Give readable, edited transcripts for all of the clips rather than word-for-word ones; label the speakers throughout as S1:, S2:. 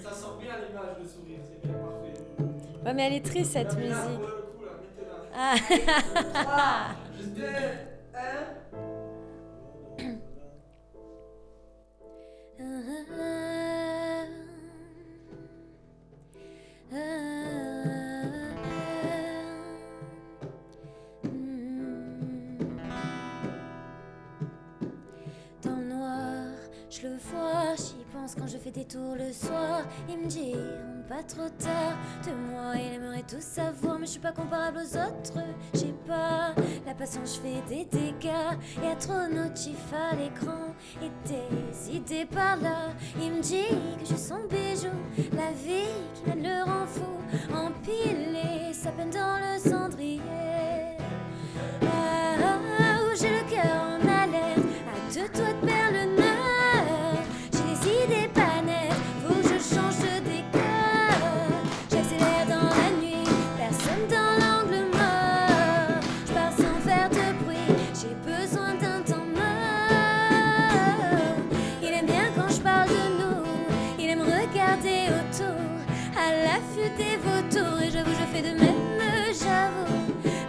S1: Ça sent bien l'image de sourire, c'est bien parfait.
S2: Ouais, mais elle est triste cette musique.
S1: Pour le coup, là, mettez-la.
S2: Ah.
S1: 3, 2, 1.
S2: Dans le noir, je le vois, j'y pense quand je fais des tours le soir. Il me dit, rentre pas trop tard. De moi, il aimerait tout savoir, mais je suis pas comparable aux autres. J'ai pas la patience, je fais des dégâts. Y'a trop notif à l'écran et des idées par là. Il me dit que je suis son bijou, la vie qui mène le rend fou. Empilé, sa peine dans le cendrier. Où j'ai le cœur en alerte, à deux doigts de perdre le nord. J'ai les idées pas nettes, faut que je change de décor. J'accélère dans la nuit, personne dans l'angle mort. Je pars sans faire de bruit, j'ai besoin d'un temps mort. Il aime bien quand je parle de nous, il aime regarder autour, à l'affût des vautours. Et j'avoue, je fais de même, j'avoue.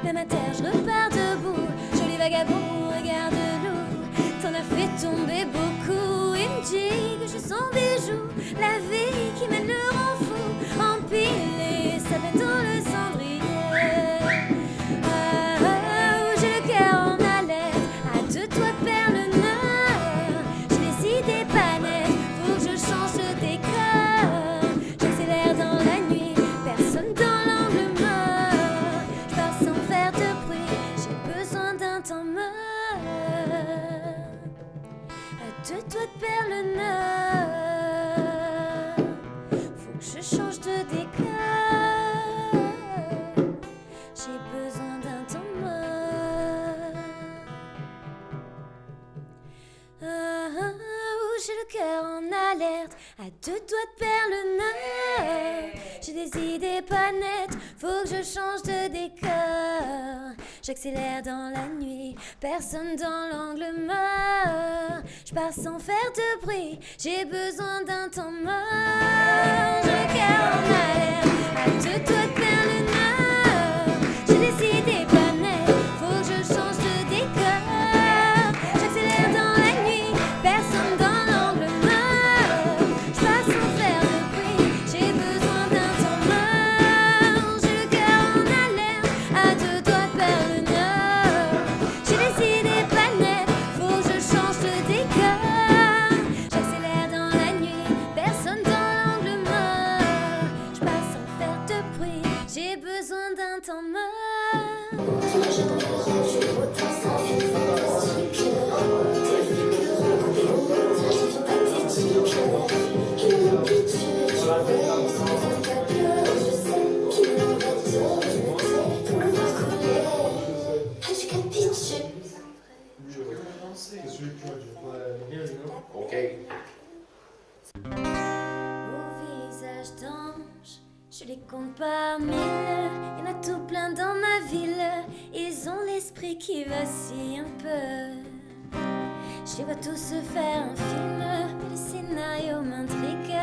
S2: Même à terre, je repars debout. Joli vagabond, regarde-nous. T'en as fait tomber beaucoup. Il me dit que je suis son bijou, la vie qui mène le rend fou. Empilé, ça fait dans le cendrier. Où j'ai le cœur en alerte, à deux doigts de perdre le nord. J'ai les idées pas nettes, faut que je change de décor. J'accélère dans la nuit, personne dans l'angle mort. Je pars sans faire de bruit, j'ai besoin d'un temps mort. À deux doigts de perdre le nord. Faut que je change de décor. J'ai besoin d'un temps mort. Où j'ai le cœur en alerte, à deux doigts de perdre le nord. J'ai des idées pas nettes, faut que je change de décor. J'accélère dans la nuit, personne dans l'angle mort. Je pars sans faire de bruit, j'ai besoin d'un temps mort. J'ai le cœur en alerte, à deux doigts de perdre le nord. J'ai des idées pas nettes, faut que je change de décor. J'accélère dans la nuit, personne dans l'angle mort. Je pars sans faire de bruit, j'ai besoin d'un temps mort. J'ai le cœur en alerte, à deux doigts de perdre le nord. J'ai des idées pas nettes, faut que je change de décor. J'accélère dans la nuit, personne dans l'angle mort. Je pars sans faire de bruit, j'ai besoin d'un temps mort. Au visage d'ange, je les compte par mille. Y'en a tout plein dans ma ville. Ils ont l'esprit qui vacille un peu. Je les vois tous se faire un film, mais le scénario m'intrigue.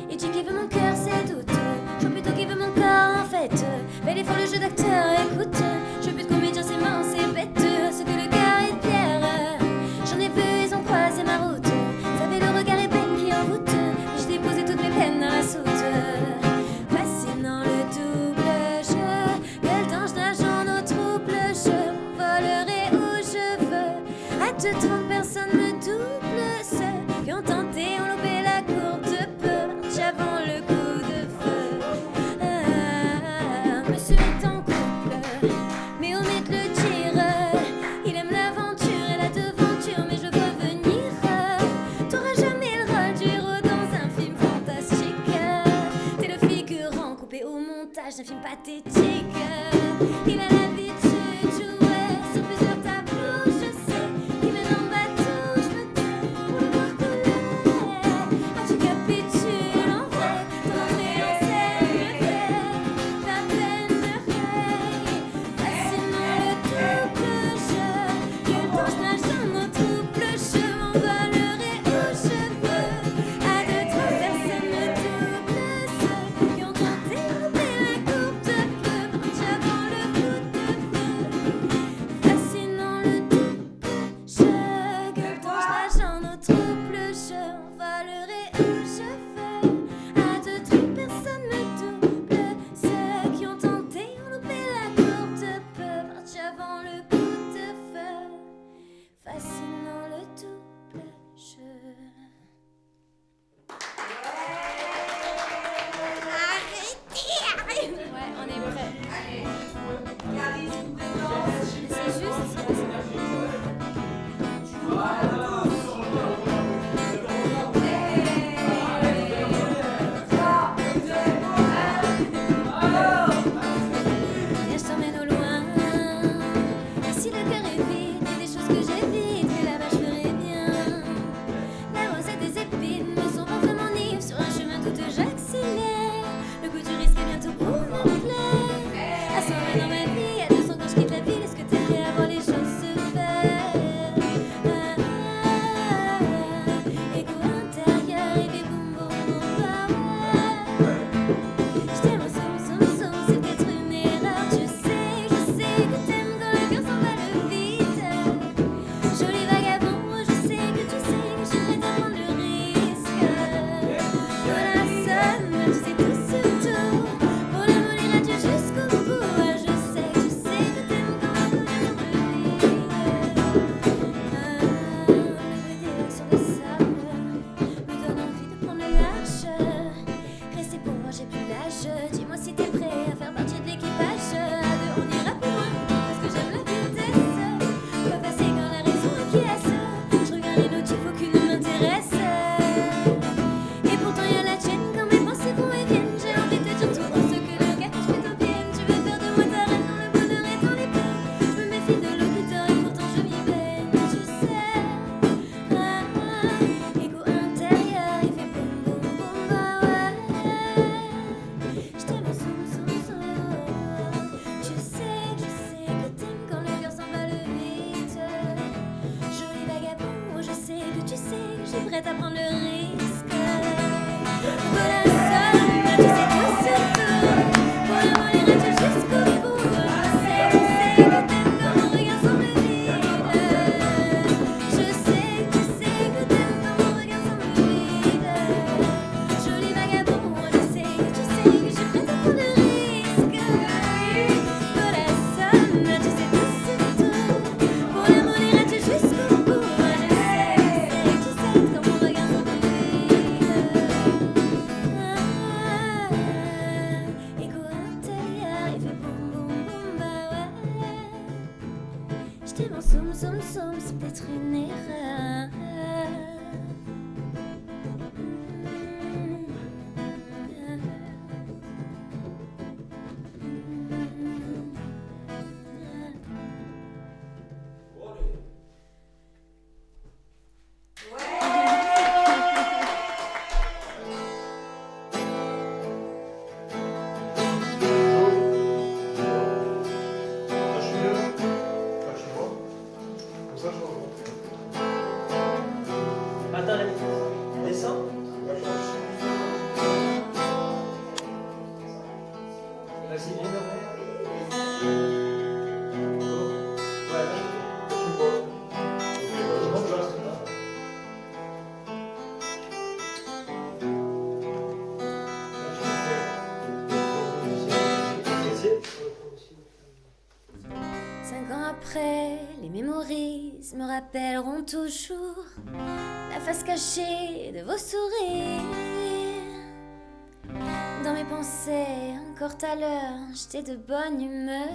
S2: Et tu qui veut mon cœur, c'est douteux. Je veux plutôt qui veut mon corps en fait. Bel effort le jeu d'acteur, écoute. Je veux plus de comédien, c'est mort, c'est bête. Ce que le cœur est de pierre. J'en ai vu, ils ont croisé ma route. Savez le regard et peine qui envoûte. Mais j'ai déposé toutes mes peines dans la soute. Fascinant le double jeu. Gueule d'ange nageant nos troubles. Je volerai où je veux. À 2h30 personne me double. Ceux qui ont tenté ont loupé la courte peu. J'avance le coup de feu. Monsieur est en couple, mais omette le tir. Il aime l'aventure et la devanture, mais je veux venir. T'auras jamais le rôle du héros dans un film fantastique. T'es le figurant coupé au montage d'un film pathétique. Il a l'habitude de jouer sur plusieurs tableaux, je sais. Il mène en bateau, je me tais pour le voir couler. Ah, tu capitules en vrai, ton entrée en scène me fait la peine de rêve. Fascinant le double jeu, quel temps je nage dans nos troubles. Je m'envolerai où je veux. lâcher mon soum, soum, soum, c'est peut-être une erreur.
S1: Attends, descends. Vas-y, viens.
S2: Après, les mémories me rappelleront toujours la face cachée de vos sourires. Dans mes pensées, encore tout à l'heure, j'étais de bonne humeur.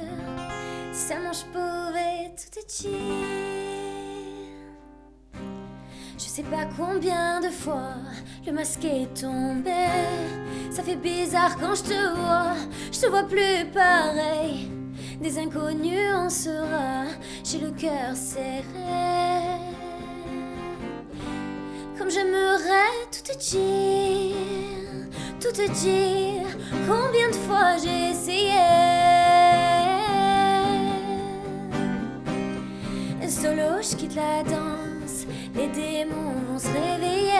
S2: Si seulement je pouvais tout te dire. Je sais pas combien de fois le masque est tombé. Ça fait bizarre quand je te vois plus pareil. Des inconnus on sera, j'ai le cœur serré. Comme j'aimerais tout te dire, combien de fois j'ai essayé. Solo, je quitte la danse, les démons vont se réveiller.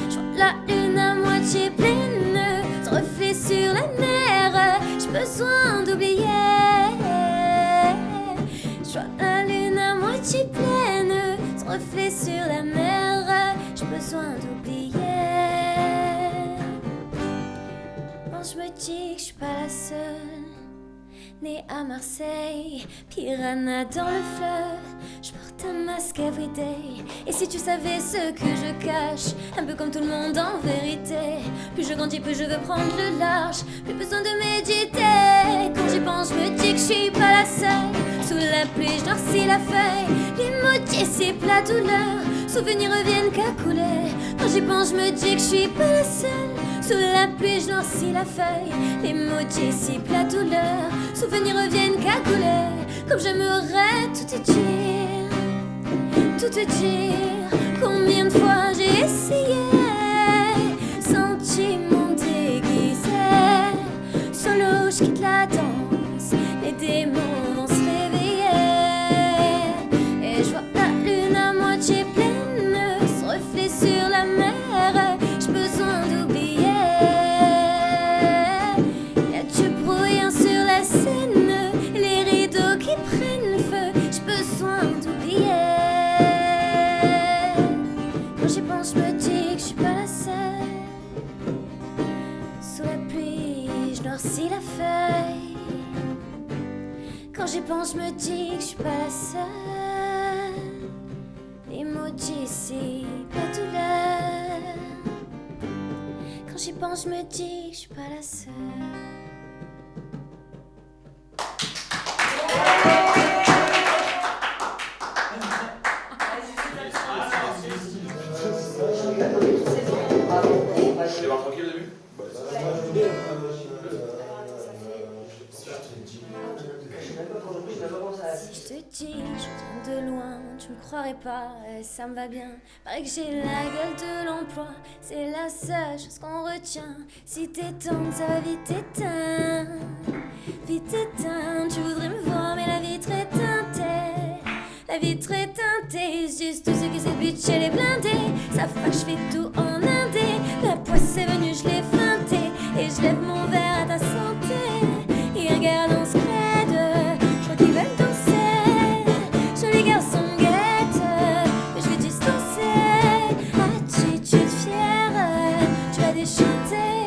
S2: Je vois la lune à moitié pleine, se reflet sur la mer. J'ai besoin d'oublier. Je vois la lune à moitié pleine, se reflet sur la mer. J'ai besoin d'oublier. Quand je me dis que je suis pas la seule, née à Marseille, piranha dans le fleuve, je porte un masque everyday. Et si tu savais ce que je cache, un peu comme tout le monde en vérité, plus je grandis, plus je veux prendre le large, plus besoin de méditer. Quand j'y pense, je me dis que je suis pas la seule. Sous la pluie, je noircis la feuille, les mots dissipent la douleur, souvenirs reviennent qu'à couler. Quand j'y pense, je me dis que je suis pas la seule. Sous la pluie, je noircis la feuille, les mots dissipent la douleur, souvenirs reviennent qu'à couler. Comme j'aimerais tout te dire, combien de fois j'ai essayé. Sentiments déguisés, solo, je quitte la danse, les démons vont se réveiller. Et je vois la lune à moitié pleine, se reflet sur la mer. J'ai besoin d'oublier. Y'a du brouillard sur la scène, les rideaux qui prennent feu. J'ai besoin d'oublier. Quand j'y pense, je me dis que je suis pas la seule. Sous la pluie, je noircis la feuille. Quand j'y pense, je me dis que je suis pas la seule. Les mots dissipent la douleur. Quand j'y pense, je me dis que je suis pas la seule.
S3: Tu vas tranquille au début?
S2: Si je te dis, je viens de loin, tu me croirais pas, et ça me va bien. Paraît que j'ai la gueule de l'emploi, c'est la seule chose qu'on retient. Si t'éteins, ça va vite éteindre. Vite éteindre, tu voudrais me voir, mais la vitre est teintée. La vitre est teintée, juste ceux qui s'ébuttent chez les blindés savent pas que je fais tout en indé. La poisse est venue, je l'ai feintée, et je lève mon verre à ta santé. Ils regardent en scred, je crois qu'ils veulent danser. Joli garçon guette, mais je vais distancer. Attitude fière, tu vas déchanter.